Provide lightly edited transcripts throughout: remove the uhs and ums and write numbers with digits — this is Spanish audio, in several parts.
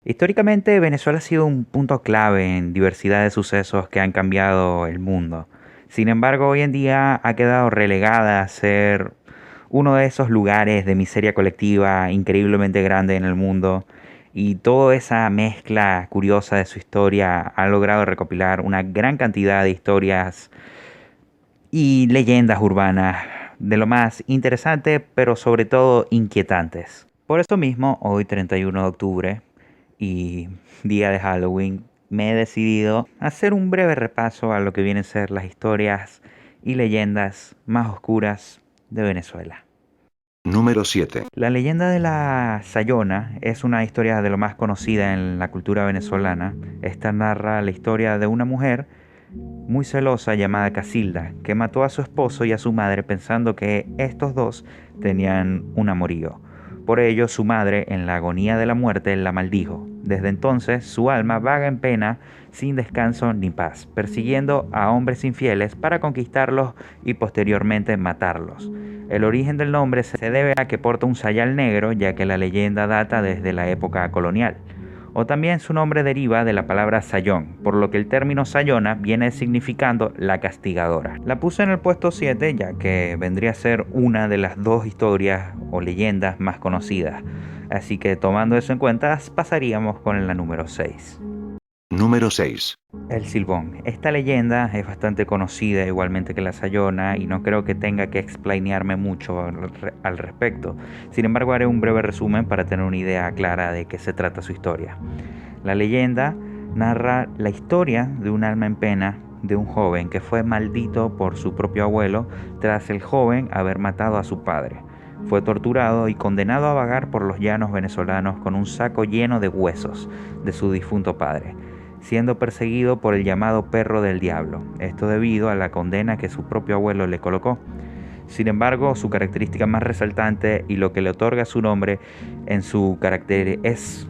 Históricamente, Venezuela ha sido un punto clave en diversidad de sucesos que han cambiado el mundo. Sin embargo, hoy en día ha quedado relegada a ser uno de esos lugares de miseria colectiva increíblemente grande en el mundo, y toda esa mezcla curiosa de su historia ha logrado recopilar una gran cantidad de historias y leyendas urbanas de lo más interesante, pero sobre todo inquietantes. Por esto mismo, hoy 31 de octubre y día de Halloween, me he decidido hacer un breve repaso a lo que vienen a ser las historias y leyendas más oscuras de Venezuela. Número 7. La leyenda de la Sayona es una historia de lo más conocida en la cultura venezolana. Esta narra la historia de una mujer muy celosa llamada Casilda, que mató a su esposo y a su madre pensando que estos dos tenían un amorío. Por ello, su madre, en la agonía de la muerte, la maldijo. Desde entonces, su alma vaga en pena, sin descanso ni paz, persiguiendo a hombres infieles para conquistarlos y posteriormente matarlos. El origen del nombre se debe a que porta un sayal negro, ya que la leyenda data desde la época colonial. O también su nombre deriva de la palabra sayón, por lo que el término sayona viene significando la castigadora. La puse en el puesto 7 ya que vendría a ser una de las dos historias o leyendas más conocidas. Así que tomando eso en cuenta, pasaríamos con la número 6. Número 6. El Silbón. Esta leyenda es bastante conocida igualmente que la Sayona y no creo que tenga que explanearme mucho al respecto. Sin embargo, haré un breve resumen para tener una idea clara de qué se trata su historia. La leyenda narra la historia de un alma en pena de un joven que fue maldito por su propio abuelo tras el joven haber matado a su padre. Fue torturado y condenado a vagar por los llanos venezolanos con un saco lleno de huesos de su difunto padre, siendo perseguido por el llamado perro del diablo, esto debido a la condena que su propio abuelo le colocó. Sin embargo, su característica más resaltante y lo que le otorga su nombre en su carácter es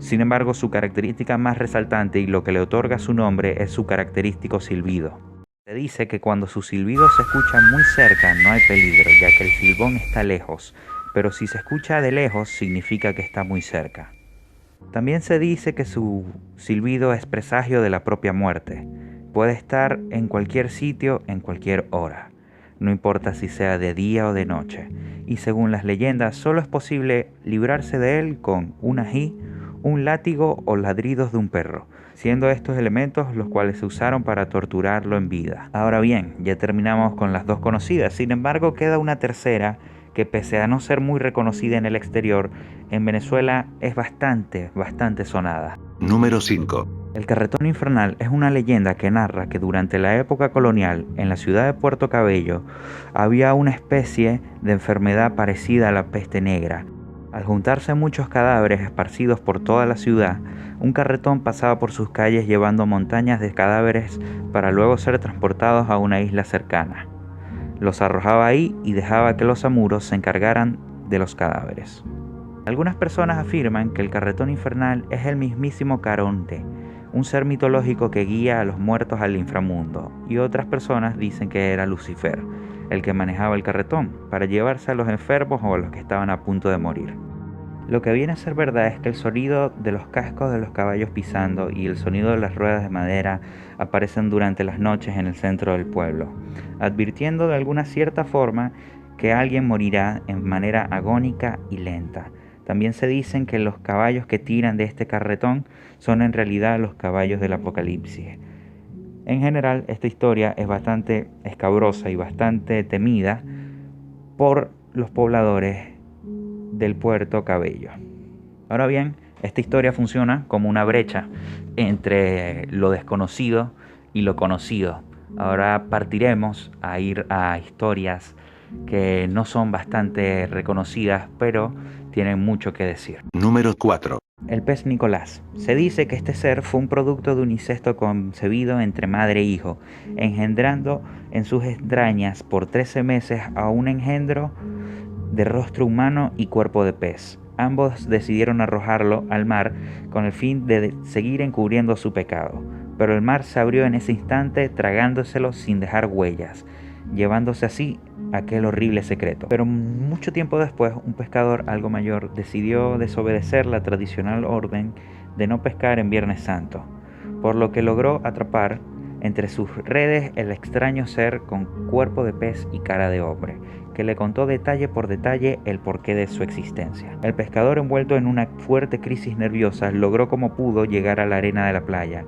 sin embargo, su característica más resaltante y lo que le otorga su nombre es su característico silbido. Se dice que cuando su silbido se escucha muy cerca no hay peligro, ya que el silbón está lejos, pero si se escucha de lejos significa que está muy cerca. También se dice que su silbido es presagio de la propia muerte. Puede estar en cualquier sitio, en cualquier hora. No importa si sea de día o de noche. Y según las leyendas, solo es posible librarse de él con un ají, un látigo o ladridos de un perro, siendo estos elementos los cuales se usaron para torturarlo en vida. Ahora bien, ya terminamos con las dos conocidas. Sin embargo, queda una tercera que, pese a no ser muy reconocida en el exterior, en Venezuela es bastante sonada. Número 5. El carretón infernal es una leyenda que narra que durante la época colonial, en la ciudad de Puerto Cabello, había una especie de enfermedad parecida a la peste negra. Al juntarse muchos cadáveres esparcidos por toda la ciudad, un carretón pasaba por sus calles llevando montañas de cadáveres para luego ser transportados a una isla cercana. Los arrojaba ahí y dejaba que los amuros se encargaran de los cadáveres. Algunas personas afirman que el carretón infernal es el mismísimo Caronte, un ser mitológico que guía a los muertos al inframundo, y otras personas dicen que era Lucifer, el que manejaba el carretón, para llevarse a los enfermos o a los que estaban a punto de morir. Lo que viene a ser verdad es que el sonido de los cascos de los caballos pisando y el sonido de las ruedas de madera aparecen durante las noches en el centro del pueblo, advirtiendo de alguna cierta forma que alguien morirá en manera agónica y lenta. También se dicen que los caballos que tiran de este carretón son en realidad los caballos del Apocalipsis. En general, esta historia es bastante escabrosa y bastante temida por los pobladores del Puerto Cabello. Ahora bien, esta historia funciona como una brecha entre lo desconocido y lo conocido. Ahora partiremos a ir a historias que no son bastante reconocidas, pero tienen mucho que decir. Número 4. El pez Nicolás. Se dice que este ser fue un producto de un incesto concebido entre madre e hijo, engendrando en sus entrañas por 13 meses a un engendro de rostro humano y cuerpo de pez. Ambos decidieron arrojarlo al mar con el fin de seguir encubriendo su pecado, pero el mar se abrió en ese instante tragándoselo sin dejar huellas. llevándose así aquel horrible secreto. Pero mucho tiempo después, un pescador algo mayor decidió desobedecer la tradicional orden de no pescar en Viernes Santo, por lo que logró atrapar entre sus redes el extraño ser con cuerpo de pez y cara de hombre, que le contó detalle por detalle el porqué de su existencia. El pescador, envuelto en una fuerte crisis nerviosa, logró como pudo llegar a la arena de la playa,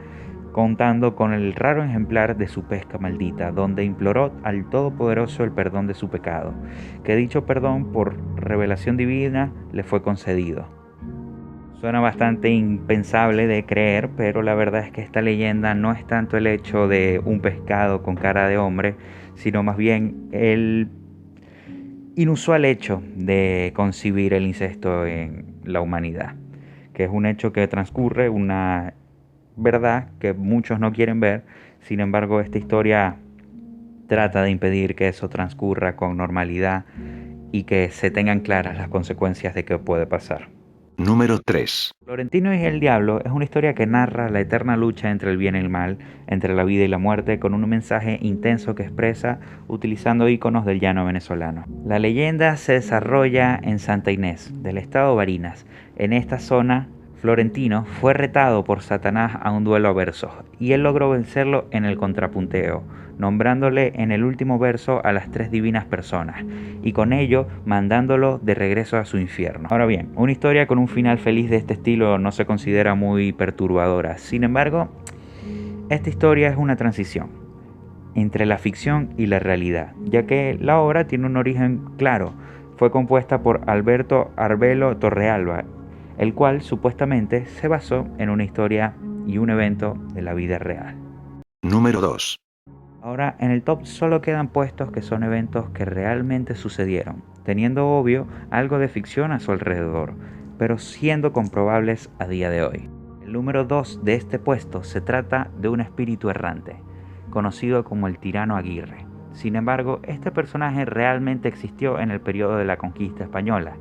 contando con el raro ejemplar de su pesca maldita, donde imploró al Todopoderoso el perdón de su pecado, que dicho perdón por revelación divina le fue concedido. Suena bastante impensable de creer, pero la verdad es que esta leyenda no es tanto el hecho de un pescado con cara de hombre, sino más bien el inusual hecho de concebir el incesto en la humanidad, que es un hecho que transcurre, una verdad que muchos no quieren ver. Sin embargo, esta historia trata de impedir que eso transcurra con normalidad y que se tengan claras las consecuencias de que puede pasar. Número 3. Florentino y el Diablo es una historia que narra la eterna lucha entre el bien y el mal, entre la vida y la muerte, con un mensaje intenso que expresa utilizando íconos del llano venezolano. La leyenda se desarrolla en Santa Inés, del estado Barinas. En esta zona, Florentino fue retado por Satanás a un duelo a versos, y él logró vencerlo en el contrapunteo, nombrándole en el último verso a las tres divinas personas, y con ello mandándolo de regreso a su infierno. Ahora bien, una historia con un final feliz de este estilo no se considera muy perturbadora. Sin embargo, esta historia es una transición entre la ficción y la realidad, ya que la obra tiene un origen claro. Fue compuesta por Alberto Arbelo Torrealba, el cual supuestamente se basó en una historia y un evento de la vida real. Número 2. Ahora, en el top solo quedan puestos que son eventos que realmente sucedieron, teniendo obvio algo de ficción a su alrededor, pero siendo comprobables a día de hoy. El número 2 de este puesto se trata de un espíritu errante, conocido como el Tirano Aguirre. Sin embargo, este personaje realmente existió en el periodo de la conquista española,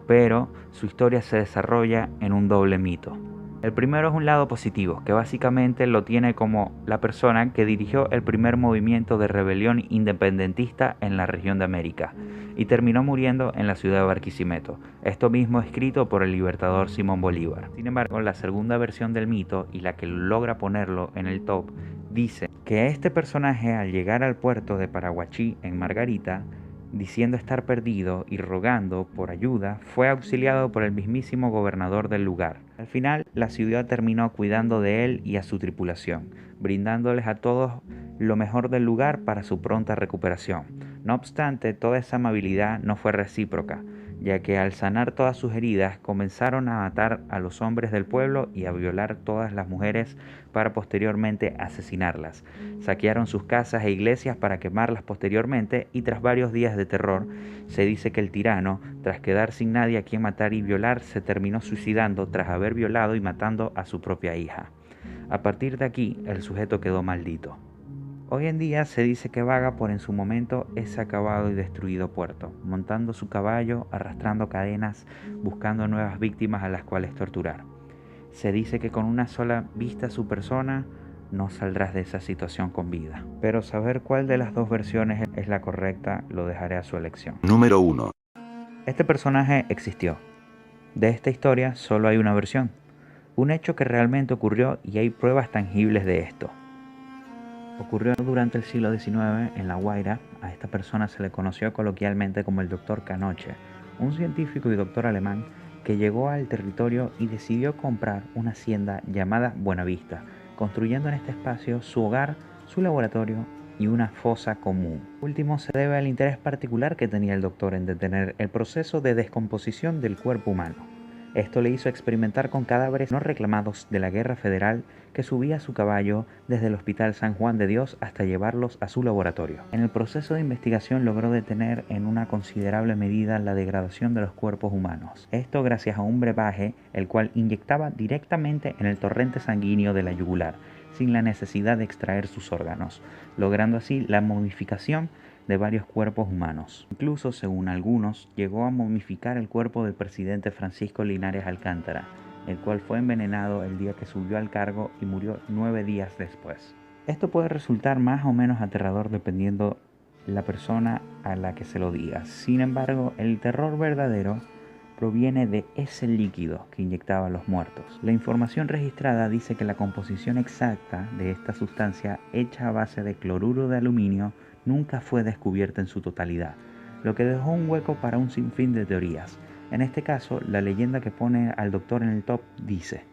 pero su historia se desarrolla en un doble mito. El primero es un lado positivo, que básicamente lo tiene como la persona que dirigió el primer movimiento de rebelión independentista en la región de América y terminó muriendo en la ciudad de Barquisimeto. Esto mismo escrito por el libertador Simón Bolívar. Sin embargo, la segunda versión del mito, y la que logra ponerlo en el top, dice que este personaje, al llegar al puerto de Paraguachí en Margarita, diciendo estar perdido y rogando por ayuda, fue auxiliado por el mismísimo gobernador del lugar. Al final, la ciudad terminó cuidando de él y a su tripulación, brindándoles a todos lo mejor del lugar para su pronta recuperación. No obstante, toda esa amabilidad no fue recíproca, ya que al sanar todas sus heridas comenzaron a matar a los hombres del pueblo y a violar todas las mujeres para posteriormente asesinarlas. Saquearon sus casas e iglesias para quemarlas posteriormente, y tras varios días de terror, se dice que el tirano, tras quedar sin nadie a quien matar y violar, se terminó suicidando tras haber violado y matando a su propia hija. A partir de aquí, el sujeto quedó maldito. Hoy en día se dice que vaga por en su momento ese acabado y destruido puerto, montando su caballo, arrastrando cadenas, buscando nuevas víctimas a las cuales torturar. Se dice que con una sola vista a su persona no saldrás de esa situación con vida. Pero saber cuál de las dos versiones es la correcta lo dejaré a su elección. Número 1. Este personaje existió. De esta historia solo hay una versión, un hecho que realmente ocurrió, y hay pruebas tangibles de esto. Ocurrió durante el siglo XIX en La Guaira. A esta persona se le conoció coloquialmente como el Dr. Canoche, un científico y doctor alemán que llegó al territorio y decidió comprar una hacienda llamada Buenavista, construyendo en este espacio su hogar, su laboratorio y una fosa común. Último se debe al interés particular que tenía el doctor en detener el proceso de descomposición del cuerpo humano. Esto le hizo experimentar con cadáveres no reclamados de la Guerra Federal, que subía a su caballo desde el Hospital San Juan de Dios hasta llevarlos a su laboratorio. En el proceso de investigación logró detener en una considerable medida la degradación de los cuerpos humanos. Esto gracias a un brebaje, el cual inyectaba directamente en el torrente sanguíneo de la yugular, sin la necesidad de extraer sus órganos, logrando así la momificación de varios cuerpos humanos. Incluso, según algunos, llegó a momificar el cuerpo del presidente Francisco Linares Alcántara, el cual fue envenenado el día que subió al cargo y murió 9 días después. Esto puede resultar más o menos aterrador dependiendo la persona a la que se lo diga. Sin embargo, el terror verdadero proviene de ese líquido que inyectaban los muertos. La información registrada dice que la composición exacta de esta sustancia hecha a base de cloruro de aluminio nunca fue descubierta en su totalidad, lo que dejó un hueco para un sinfín de teorías. En este caso, la leyenda que pone al doctor en el top dice: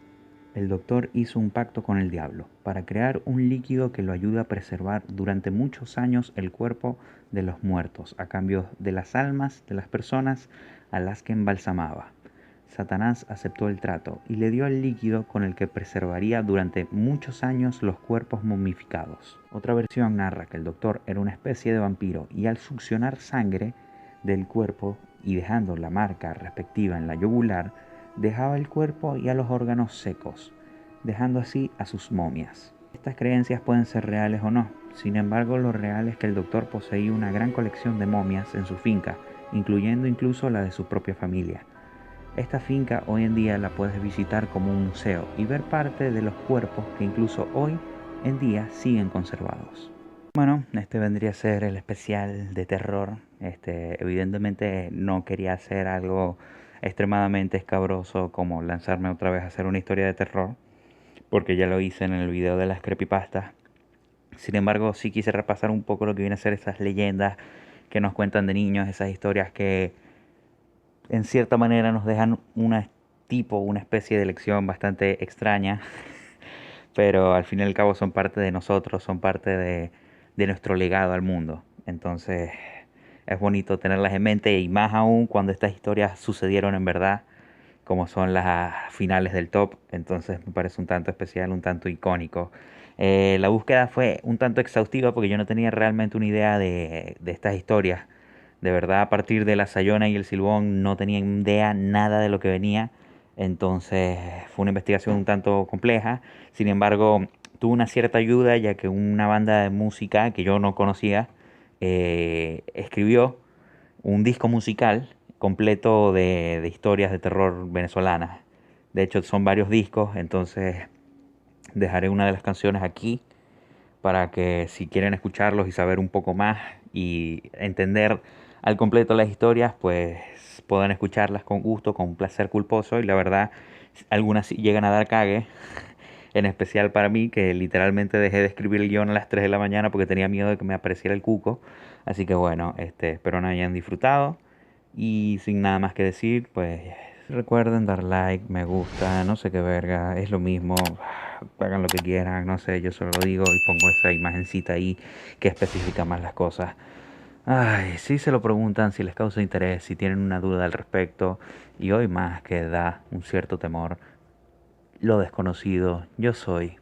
el doctor hizo un pacto con el diablo para crear un líquido que lo ayude a preservar durante muchos años el cuerpo de los muertos, a cambio de las almas de las personas a las que embalsamaba. Satanás aceptó el trato y le dio el líquido con el que preservaría durante muchos años los cuerpos momificados. Otra versión narra que el doctor era una especie de vampiro y al succionar sangre del cuerpo y dejando la marca respectiva en la yugular, dejaba el cuerpo y a los órganos secos, dejando así a sus momias. Estas creencias pueden ser reales o no. Sin embargo, lo real es que el doctor poseía una gran colección de momias en su finca, incluyendo incluso la de su propia familia. Esta finca hoy en día la puedes visitar como un museo y ver parte de los cuerpos que incluso hoy en día siguen conservados. Bueno, este vendría a ser el especial de terror. Evidentemente no quería hacer algo extremadamente escabroso como lanzarme otra vez a hacer una historia de terror, porque ya lo hice en el video de las creepypastas. Sin embargo, sí quise repasar un poco lo que viene a ser esas leyendas que nos cuentan de niños, esas historias que en cierta manera nos dejan una especie de lección bastante extraña, pero al fin y al cabo son parte de nosotros, son parte de nuestro legado al mundo. Entonces es bonito tenerlas en mente y más aún cuando estas historias sucedieron en verdad, como son las finales del top. Entonces me parece un tanto especial, un tanto icónico. La búsqueda fue un tanto exhaustiva porque yo no tenía realmente una idea de estas historias. De verdad, a partir de la Sayona y el Silbón no tenía idea nada de lo que venía. Entonces fue una investigación un tanto compleja. Sin embargo, tuve una cierta ayuda ya que una banda de música que yo no conocía escribió un disco musical completo de historias de terror venezolanas. De hecho, son varios discos, entonces dejaré una de las canciones aquí para que si quieren escucharlos y saber un poco más y entender al completo las historias, pues puedan escucharlas con gusto, con placer culposo. Y la verdad, algunas sí llegan a dar cague, en especial para mí, que literalmente dejé de escribir el guión a las 3 de la mañana porque tenía miedo de que me apareciera el cuco. Así que bueno, espero no hayan disfrutado. Y sin nada más que decir, pues recuerden dar like, me gusta, no sé qué verga, es lo mismo, hagan lo que quieran, no sé, yo solo lo digo y pongo esa imagencita ahí que especifica más las cosas. Ay, si se lo preguntan, si les causa interés, si tienen una duda al respecto, y hoy más que da un cierto temor, lo desconocido, yo soy